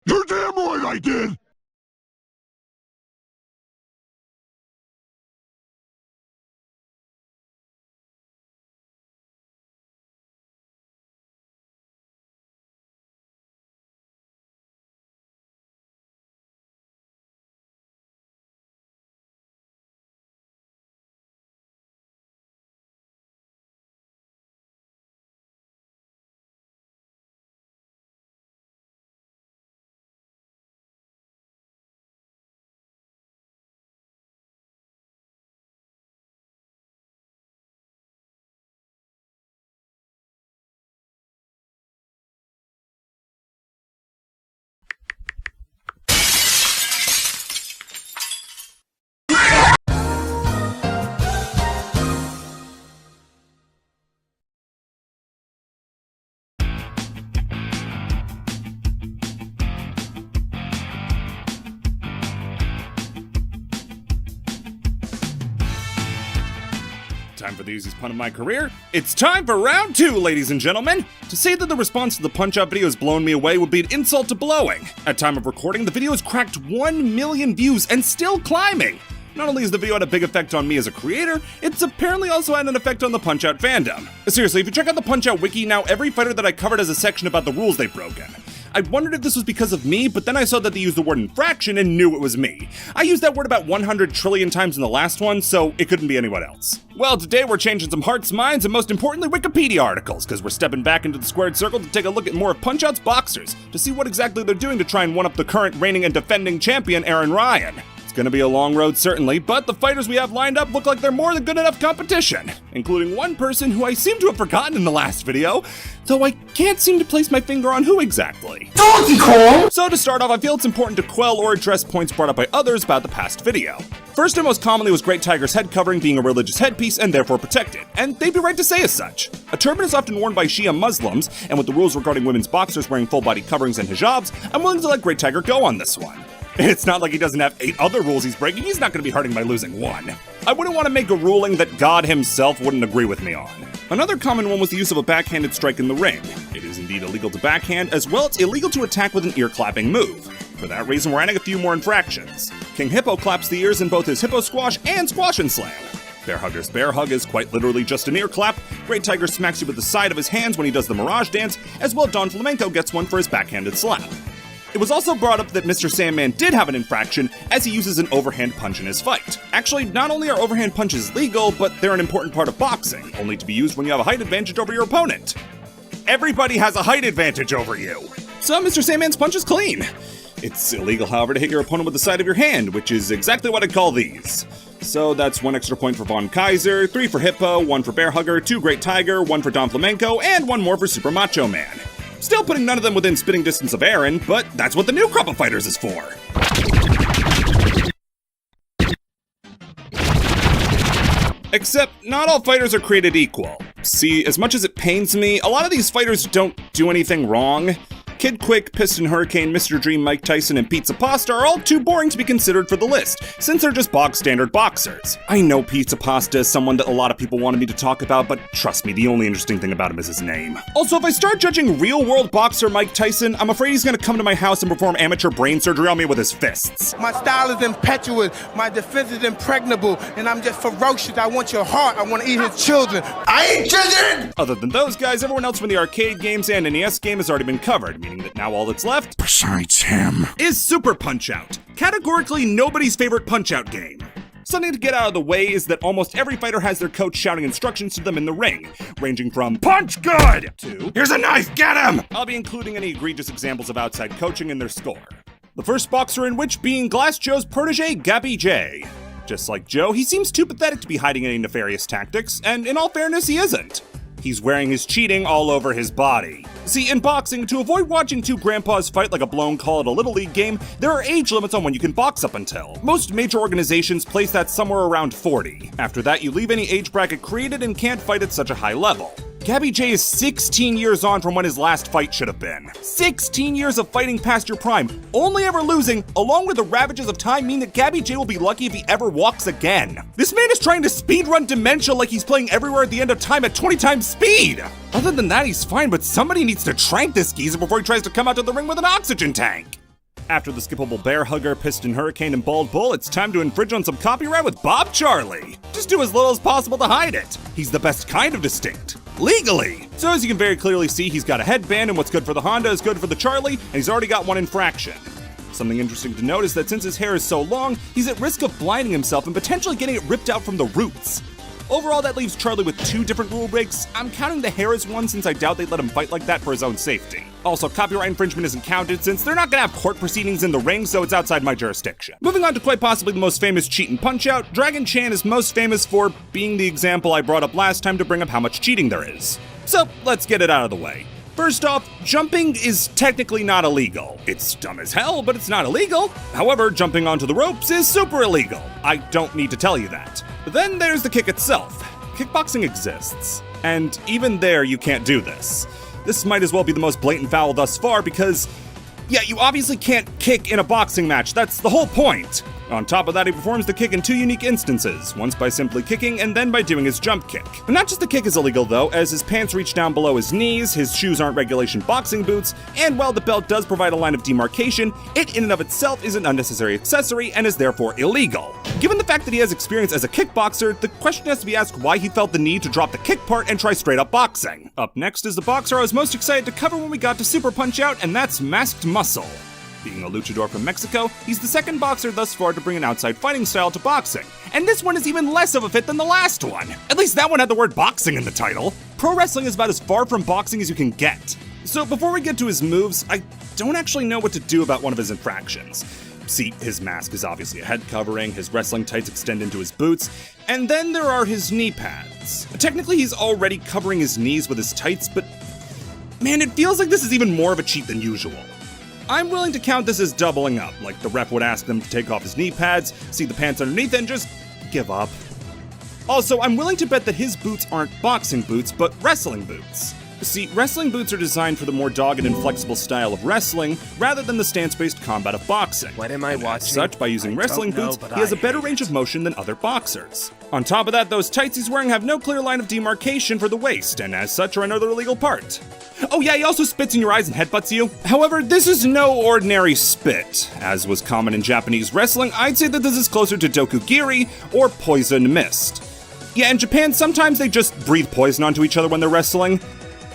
You're damn right I did! Time for the easiest pun of my career. It's time for round 2, ladies and gentlemen. To say that the response to the Punch-Out video has blown me away would be an insult to blowing. At time of recording, the video has cracked 1 million views and still climbing. Not only has the video had a big effect on me as a creator, it's apparently also had an effect on the Punch-Out fandom. Seriously, if you check out the Punch-Out wiki now, every fighter that I covered has a section about the rules they've broken. I wondered if this was because of me, but then I saw that they used the word infraction and knew it was me. I used that word about 100 trillion times in the last one, so it couldn't be anyone else. Well, today we're changing some hearts, minds, and most importantly, Wikipedia articles, because we're stepping back into the squared circle to take a look at more of Punch-Out's boxers, to see what exactly they're doing to try and one-up the current reigning and defending champion, Aaron Ryan. It's gonna be a long road, certainly, but the fighters we have lined up look like they're more than good enough competition, including one person who I seem to have forgotten in the last video, though I can't seem to place my finger on who exactly. Donkey Kong! So to start off, I feel it's important to quell or address points brought up by others about the past video. First and most commonly was Great Tiger's head covering being a religious headpiece and therefore protected, and they'd be right to say as such. A turban is often worn by Shia Muslims, and with the rules regarding women's boxers wearing full-body coverings and hijabs, I'm willing to let Great Tiger go on this one. It's not like he doesn't have 8 other rules he's breaking, he's not going to be hurting by losing one. I wouldn't want to make a ruling that God himself wouldn't agree with me on. Another common one was the use of a backhanded strike in the ring. It is indeed illegal to backhand, as well as illegal to attack with an ear-clapping move. For that reason, we're adding a few more infractions. King Hippo claps the ears in both his Hippo Squash and Squash and Slam. Bear Hugger's Bear Hug is quite literally just an ear clap. Great Tiger smacks you with the side of his hands when he does the Mirage Dance, as well Don Flamenco gets one for his backhanded slap. It was also brought up that Mr. Sandman did have an infraction, as he uses an overhand punch in his fight. Actually, not only are overhand punches legal, but they're an important part of boxing, only to be used when you have a height advantage over your opponent. Everybody has a height advantage over you! So Mr. Sandman's punch is clean. It's illegal, however, to hit your opponent with the side of your hand, which is exactly what I call these. So that's 1 extra point for Von Kaiser, 3 for Hippo, 1 for Bear Hugger, 2 Great Tiger, 1 for Don Flamenco, and 1 more for Super Macho Man. Still putting none of them within spitting distance of Aaron, but that's what the new crop of fighters is for. Except, not all fighters are created equal. See, as much as it pains me, a lot of these fighters don't do anything wrong. Kid Quick, Piston Hurricane, Mr. Dream, Mike Tyson, and Pizza Pasta are all too boring to be considered for the list, since they're just bog standard boxers. I know Pizza Pasta is someone that a lot of people wanted me to talk about, but trust me, the only interesting thing about him is his name. Also, if I start judging real-world boxer Mike Tyson, I'm afraid he's gonna come to my house and perform amateur brain surgery on me with his fists. My style is impetuous, my defense is impregnable, and I'm just ferocious. I want your heart, I want to eat his children. I ain't children! Other than those guys, everyone else from the arcade games and NES game has already been covered, meaning that now all that's left, Besides him, is Super Punch-Out. Categorically nobody's favorite Punch-Out game. Something to get out of the way is that almost every fighter has their coach shouting instructions to them in the ring, ranging from "Punch good!" to "Here's a knife, get him!" I'll be including any egregious examples of outside coaching in their score. The first boxer in which being Glass Joe's protege, Gabby J. Just like Joe, he seems too pathetic to be hiding any nefarious tactics, and in all fairness, he isn't. He's wearing his cheating all over his body. See, in boxing, to avoid watching two grandpas fight like a blown call at a Little League game, there are age limits on when you can box up until. Most major organizations place that somewhere around 40. After that, you leave any age bracket created and can't fight at such a high level. Gabby J is 16 years on from when his last fight should have been. 16 years of fighting past your prime, only ever losing, along with the ravages of time mean that Gabby J will be lucky if he ever walks again. This man is trying to speedrun Dementia like he's playing Everywhere at the End of Time at 20 times speed! Other than that, he's fine, but somebody needs to trank this geezer before he tries to come out to the ring with an oxygen tank. After the skippable bear hugger, piston hurricane, and bald bull, it's time to infringe on some copyright with Bob Charlie. Just do as little as possible to hide it. He's the best kind of distinct. Legally. So as you can very clearly see, he's got a headband, and what's good for the Honda is good for the Charlie, and he's already got one infraction. Something interesting to note is that since his hair is so long, he's at risk of blinding himself and potentially getting it ripped out from the roots. Overall, that leaves Charlie with 2 different rule breaks. I'm counting the hair as one since I doubt they'd let him fight like that for his own safety. Also, copyright infringement isn't counted since they're not gonna have court proceedings in the ring, so it's outside my jurisdiction. Moving on to quite possibly the most famous cheat and punch-out, Dragon Chan is most famous for being the example I brought up last time to bring up how much cheating there is. So, let's get it out of the way. First off, jumping is technically not illegal. It's dumb as hell, but it's not illegal. However, jumping onto the ropes is super illegal. I don't need to tell you that. Then there's the kick itself. Kickboxing exists, and even there you can't do this. This might as well be the most blatant foul thus far because, yeah, you obviously can't kick in a boxing match. That's the whole point. On top of that, he performs the kick in 2 unique instances, once by simply kicking and then by doing his jump kick. And not just the kick is illegal though, as his pants reach down below his knees, his shoes aren't regulation boxing boots, and while the belt does provide a line of demarcation, it in and of itself is an unnecessary accessory and is therefore illegal. Given the fact that he has experience as a kickboxer, the question has to be asked why he felt the need to drop the kick part and try straight up boxing. Up next is the boxer I was most excited to cover when we got to Super Punch-Out, and that's Masked Muscle. Being a luchador from Mexico, he's the second boxer thus far to bring an outside fighting style to boxing. And this one is even less of a fit than the last one. At least that one had the word boxing in the title. Pro wrestling is about as far from boxing as you can get. So before we get to his moves, I don't actually know what to do about one of his infractions. See, his mask is obviously a head covering, his wrestling tights extend into his boots, and then there are his knee pads. Technically, he's already covering his knees with his tights, but man, it feels like this is even more of a cheat than usual. I'm willing to count this as doubling up, like the ref would ask them to take off his knee pads, see the pants underneath, and just give up. Also, I'm willing to bet that his boots aren't boxing boots, but wrestling boots. See, wrestling boots are designed for the more dogged and flexible style of wrestling, rather than the stance-based combat of boxing. What am I watching? As such, by using wrestling boots, he has a better range of motion than other boxers. On top of that, those tights he's wearing have no clear line of demarcation for the waist, and as such are another illegal part. Oh yeah, he also spits in your eyes and headbutts you. However, this is no ordinary spit. As was common in Japanese wrestling, I'd say that this is closer to dokugiri, or poison mist. Yeah, in Japan, sometimes they just breathe poison onto each other when they're wrestling.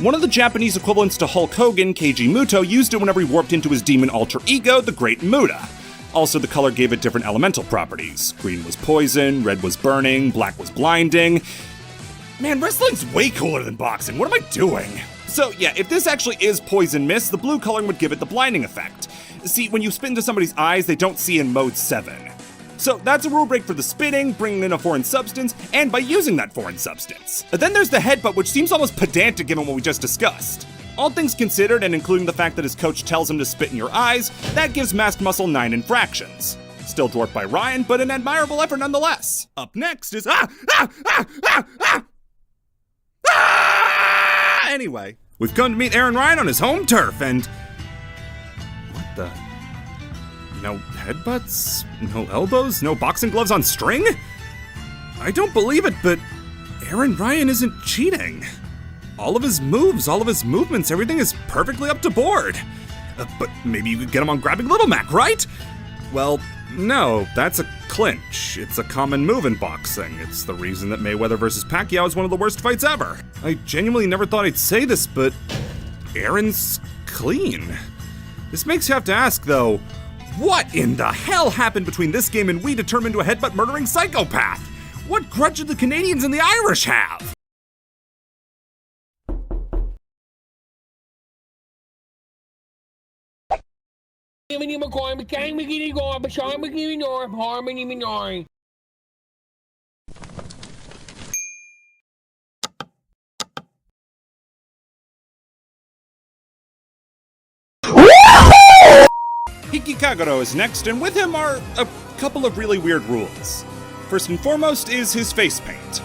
One of the Japanese equivalents to Hulk Hogan, Keiji Muto, used it whenever he warped into his demon alter ego, the Great Muta. Also, the color gave it different elemental properties. Green was poison, red was burning, black was blinding. Man, wrestling's way cooler than boxing. What am I doing? So yeah, if this actually is poison mist, the blue coloring would give it the blinding effect. See, when you spit into somebody's eyes, they don't see in mode 7. So that's a rule break for the spitting, bringing in a foreign substance, and by using that foreign substance. Then there's the headbutt, which seems almost pedantic given what we just discussed. All things considered, and including the fact that his coach tells him to spit in your eyes, that gives Masked Muscle 9 infractions. Still dwarfed by Ryan, but an admirable effort nonetheless. Up next is Anyway, we've come to meet Aaron Ryan on his home turf, and what the? No headbutts? No elbows? No boxing gloves on string? I don't believe it, but Aaron Ryan isn't cheating. All of his moves, all of his movements, everything is perfectly up to board. But maybe you could get him on grabbing Little Mac, right? Well, no, that's a clinch. It's a common move in boxing. It's the reason that Mayweather vs. Pacquiao is one of the worst fights ever. I genuinely never thought I'd say this, but Aaron's clean. This makes you have to ask, though, what in the hell happened between this game and we to turn him into a headbutt murdering psychopath? What grudge did the Canadians and the Irish have? Hiki Kagero is next, and with him are a couple of really weird rules. First and foremost is his face paint.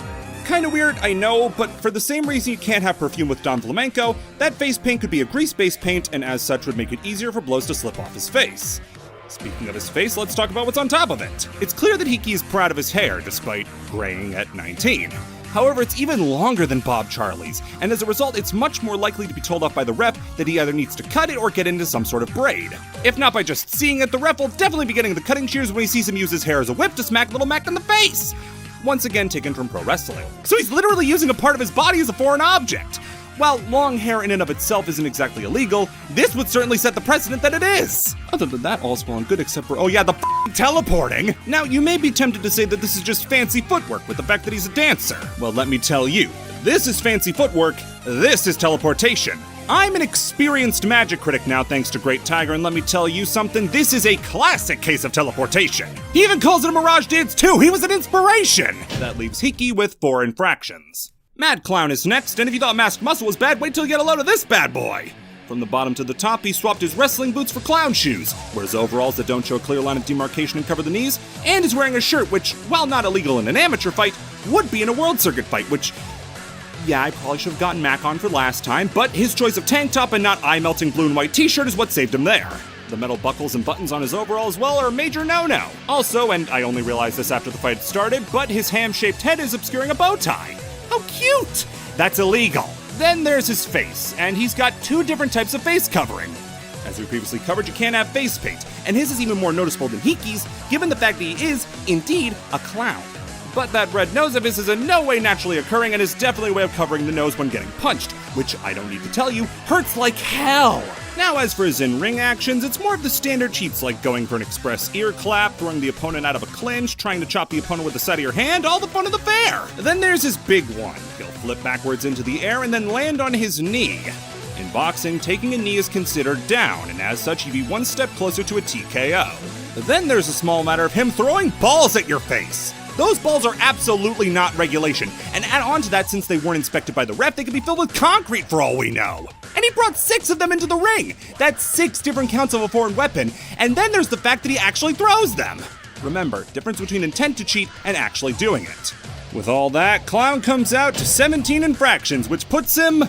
Kinda weird, I know, but for the same reason you can't have perfume with Don Flamenco, that face paint could be a grease-based paint, and as such would make it easier for blows to slip off his face. Speaking of his face, let's talk about what's on top of it. It's clear that Hiki is proud of his hair, despite graying at 19. However, it's even longer than Bob Charlie's, and as a result, it's much more likely to be told off by the ref that he either needs to cut it or get into some sort of braid. If not by just seeing it, the ref will definitely be getting the cutting shears when he sees him use his hair as a whip to smack Little Mac in the face! Once again taken from pro wrestling. So he's literally using a part of his body as a foreign object. While long hair in and of itself isn't exactly illegal, this would certainly set the precedent that it is. Other than that, all's well and good except for, oh yeah, the teleporting. Now, you may be tempted to say that this is just fancy footwork with the fact that he's a dancer. Well, let me tell you, this is fancy footwork, this is teleportation. I'm an experienced magic critic now thanks to Great Tiger, and let me tell you something, this is a classic case of teleportation. He even calls it a Mirage Dance too, he was an inspiration! That leaves Hiki with 4 infractions. Mad Clown is next, and if you thought Masked Muscle was bad, wait till you get a load of this bad boy! From the bottom to the top, he swapped his wrestling boots for clown shoes, wears overalls that don't show a clear line of demarcation and cover the knees, and is wearing a shirt which, while not illegal in an amateur fight, would be in a World Circuit fight, which, yeah, I probably should have gotten Mac on for last time, but his choice of tank top and not eye-melting blue and white t-shirt is what saved him there. The metal buckles and buttons on his overall as well are a major no-no. Also, and I only realized this after the fight had started, but his ham-shaped head is obscuring a bow tie. How cute! That's illegal. Then there's his face, and he's got 2 different types of face covering. As we previously covered, you can't have face paint, and his is even more noticeable than Hiki's, given the fact that he is, indeed, a clown. But that red nose of his is in no way naturally occurring and is definitely a way of covering the nose when getting punched, which I don't need to tell you, hurts like hell! Now as for his in-ring actions, it's more of the standard cheats like going for an express ear clap, throwing the opponent out of a clinch, trying to chop the opponent with the side of your hand, all the fun of the fair! Then there's his big one. He'll flip backwards into the air and then land on his knee. In boxing, taking a knee is considered down, and as such, he'd be one step closer to a TKO. Then there's a small matter of him throwing balls at your face. Those balls are absolutely not regulation, and add on to that, since they weren't inspected by the ref, they could be filled with concrete for all we know. And he brought 6 of them into the ring! That's 6 different counts of a foreign weapon, and then there's the fact that he actually throws them! Remember, difference between intent to cheat and actually doing it. With all that, Clown comes out to 17 infractions, which puts him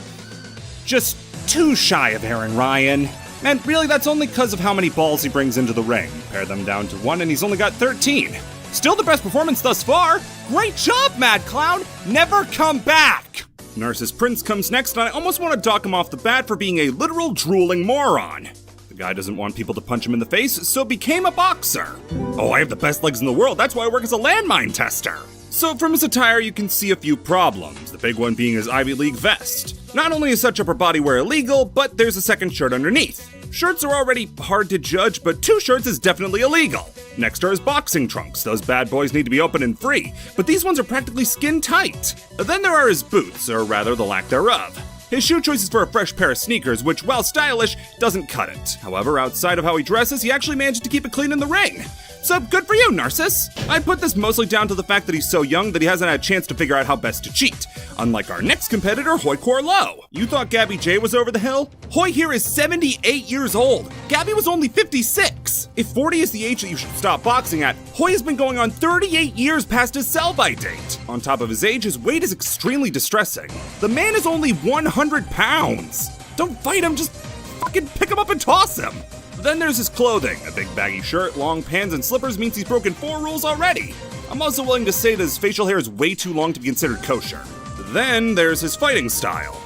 just too shy of Aaron Ryan. And really, that's only because of how many balls he brings into the ring. Pare them down to 1 and he's only got 13. Still the best performance thus far. Great job, Mad Clown. Never come back. Narcissus Prince comes next, and I almost want to dock him off the bat for being a literal drooling moron. The guy doesn't want people to punch him in the face, so became a boxer. Oh, I have the best legs in the world. That's why I work as a landmine tester. So from his attire, you can see a few problems, the big one being his Ivy League vest. Not only is such upper body wear illegal, but there's a second shirt underneath. Shirts are already hard to judge, but 2 shirts is definitely illegal. Next are his boxing trunks. Those bad boys need to be open and free, but these ones are practically skin tight. Then there are his boots, or rather the lack thereof. His shoe choice is for a fresh pair of sneakers, which, while stylish, doesn't cut it. However, outside of how he dresses, he actually managed to keep it clean in the ring. So good for you, Narcissus! I put this mostly down to the fact that he's so young that he hasn't had a chance to figure out how best to cheat. Unlike our next competitor, Hoy Corlow. You thought Gabby J was over the hill? Hoy here is 78 years old. Gabby was only 56. If 40 is the age that you should stop boxing at, Hoy has been going on 38 years past his sell-by date. On top of his age, his weight is extremely distressing. The man is only 100 pounds. Don't fight him, just fucking pick him up and toss him. Then there's his clothing. A big baggy shirt, long pants, and slippers means he's broken 4 rules already. I'm also willing to say that his facial hair is way too long to be considered kosher. Then there's his fighting style.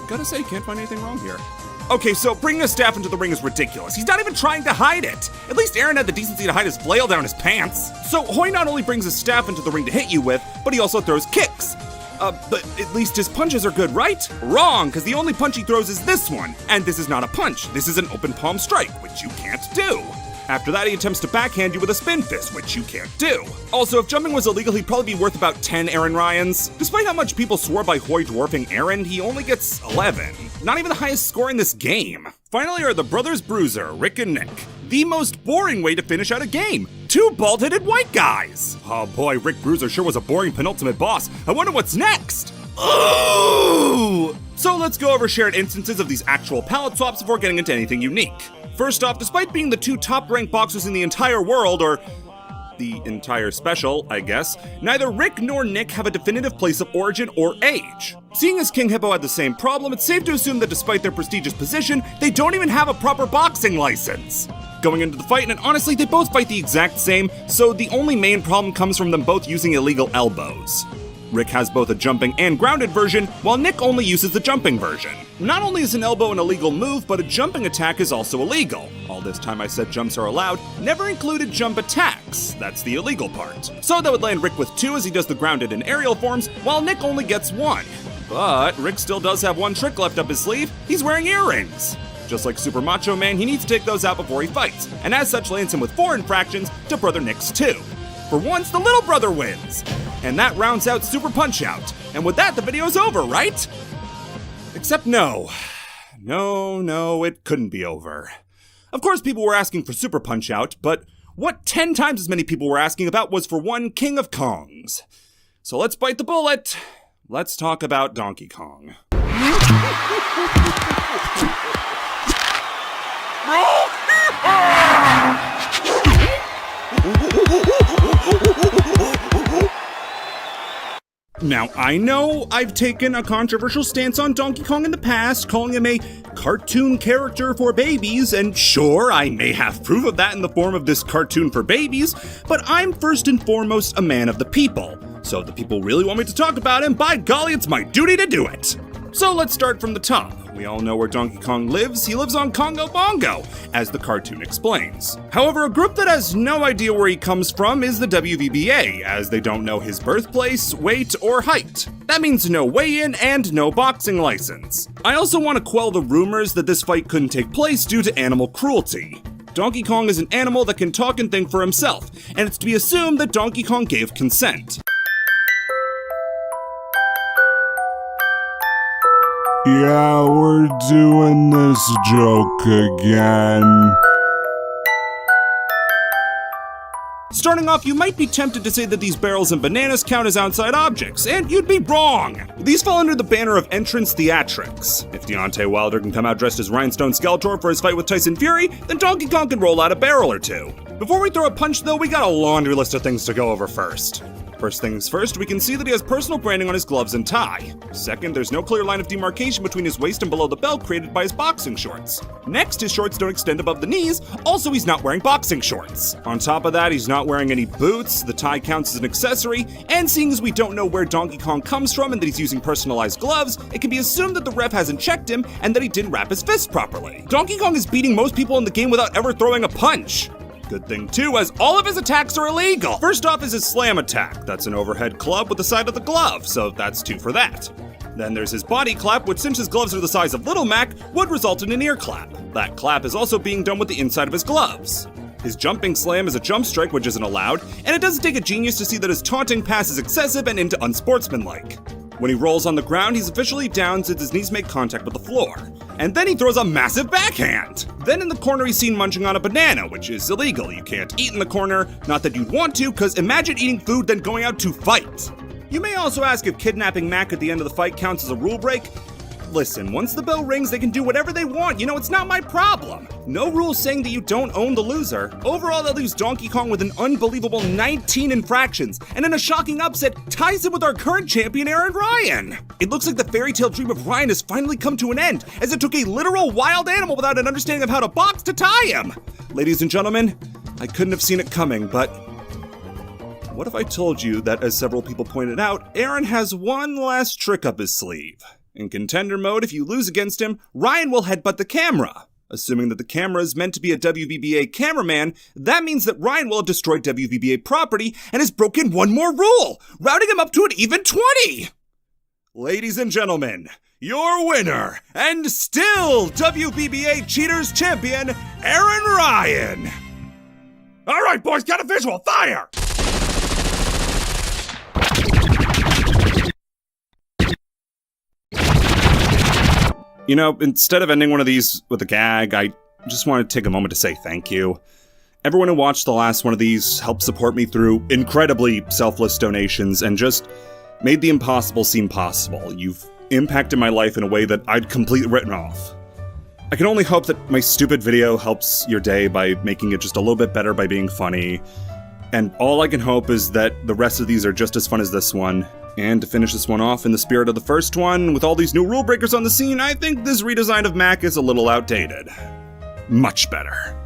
Gotta say, can't find anything wrong here. Okay, so bringing a staff into the ring is ridiculous. He's not even trying to hide it. At least Aaron had the decency to hide his flail down his pants. So Hoy not only brings his staff into the ring to hit you with, but he also throws kicks. But at least his punches are good, right? Wrong, because the only punch he throws is this one. And this is not a punch. This is an open palm strike, which you can't do. After that, he attempts to backhand you with a spin fist, which you can't do. Also, if jumping was illegal, he'd probably be worth about 10 Aaron Ryans. Despite how much people swore by Hoy dwarfing Aaron, he only gets 11. Not even the highest score in this game. Finally are the Brothers Bruiser, Rick and Nick. The most boring way to finish out a game. 2 bald-headed white guys. Oh boy, Rick Bruiser sure was a boring penultimate boss. I wonder what's next. Ooh! So let's go over shared instances of these actual palette swaps before getting into anything unique. First off, despite being the 2 top-ranked boxers in the entire world, or the entire special, I guess, neither Rick nor Nick have a definitive place of origin or age. Seeing as King Hippo had the same problem, it's safe to assume that despite their prestigious position, they don't even have a proper boxing license. Going into the fight, and honestly, they both fight the exact same, so the only main problem comes from them both using illegal elbows. Rick has both a jumping and grounded version, while Nick only uses the jumping version. Not only is an elbow an illegal move, but a jumping attack is also illegal. All this time I said jumps are allowed, never included jump attacks. That's the illegal part. So that would land Rick with 2 as he does the grounded and aerial forms, while Nick only gets 1. But Rick still does have one trick left up his sleeve. He's wearing earrings. Just like Super Macho Man, he needs to take those out before he fights, and as such lands him with 4 infractions to Brother Nick's 2. For once, the little brother wins! And that rounds out Super Punch-Out. And with that, the video's over, right? Except no. No, it couldn't be over. Of course, people were asking for Super Punch-Out, but what 10 times as many people were asking about was for one King of Kongs. So let's bite the bullet. Let's talk about Donkey Kong. Now, I know I've taken a controversial stance on Donkey Kong in the past, calling him a cartoon character for babies, and sure, I may have proof of that in the form of this cartoon for babies, but I'm first and foremost a man of the people. So if the people really want me to talk about him, by golly, it's my duty to do it. So let's start from the top. We all know where Donkey Kong lives. He lives on Congo Bongo, as the cartoon explains. However, a group that has no idea where he comes from is the WVBA, as they don't know his birthplace, weight, or height. That means no weigh-in and no boxing license. I also want to quell the rumors that this fight couldn't take place due to animal cruelty. Donkey Kong is an animal that can talk and think for himself, and it's to be assumed that Donkey Kong gave consent. Yeah, we're doing this joke again. Starting off, you might be tempted to say that these barrels and bananas count as outside objects, and you'd be wrong! These fall under the banner of entrance theatrics. If Deontay Wilder can come out dressed as Rhinestone Skeletor for his fight with Tyson Fury, then Donkey Kong can roll out a barrel or 2. Before we throw a punch though, we got a laundry list of things to go over first. First things first, we can see that he has personal branding on his gloves and tie. Second, there's no clear line of demarcation between his waist and below the belt created by his boxing shorts. Next, his shorts don't extend above the knees, also he's not wearing boxing shorts. On top of that, he's not wearing any boots, the tie counts as an accessory, and seeing as we don't know where Donkey Kong comes from and that he's using personalized gloves, it can be assumed that the ref hasn't checked him and that he didn't wrap his fists properly. Donkey Kong is beating most people in the game without ever throwing a punch. Good thing too, as all of his attacks are illegal. First off is his slam attack. That's an overhead club with the side of the glove, so that's 2 for that. Then there's his body clap, which since his gloves are the size of Little Mac, would result in an ear clap. That clap is also being done with the inside of his gloves. His jumping slam is a jump strike, which isn't allowed, and it doesn't take a genius to see that his taunting pass is excessive and into unsportsmanlike. When he rolls on the ground, he's officially down since his knees make contact with the floor. And then he throws a massive backhand! Then in the corner he's seen munching on a banana, which is illegal. You can't eat in the corner, not that you'd want to, cause imagine eating food then going out to fight! You may also ask if kidnapping Mac at the end of the fight counts as a rule break. Listen, once the bell rings, they can do whatever they want. It's not my problem. No rules saying that you don't own the loser. Overall, that leaves Donkey Kong with an unbelievable 19 infractions, and in a shocking upset, ties him with our current champion, Aaron Ryan. It looks like the fairy tale dream of Ryan has finally come to an end, as it took a literal wild animal without an understanding of how to box to tie him. Ladies and gentlemen, I couldn't have seen it coming, but what if I told you that, as several people pointed out, Aaron has one last trick up his sleeve? In contender mode, if you lose against him, Ryan will headbutt the camera. Assuming that the camera is meant to be a WVBA cameraman, that means that Ryan will have destroyed WVBA property and has broken one more rule, rounding him up to an even 20! Ladies and gentlemen, your winner, and still WVBA Cheaters Champion, Aaron Ryan! Alright boys, got a visual, fire! Instead of ending one of these with a gag, I just want to take a moment to say thank you. Everyone who watched the last one of these helped support me through incredibly selfless donations and just made the impossible seem possible. You've impacted my life in a way that I'd completely written off. I can only hope that my stupid video helps your day by making it just a little bit better by being funny. And all I can hope is that the rest of these are just as fun as this one. And to finish this one off in the spirit of the first one, with all these new rule breakers on the scene, I think this redesign of Mac is a little outdated. Much better.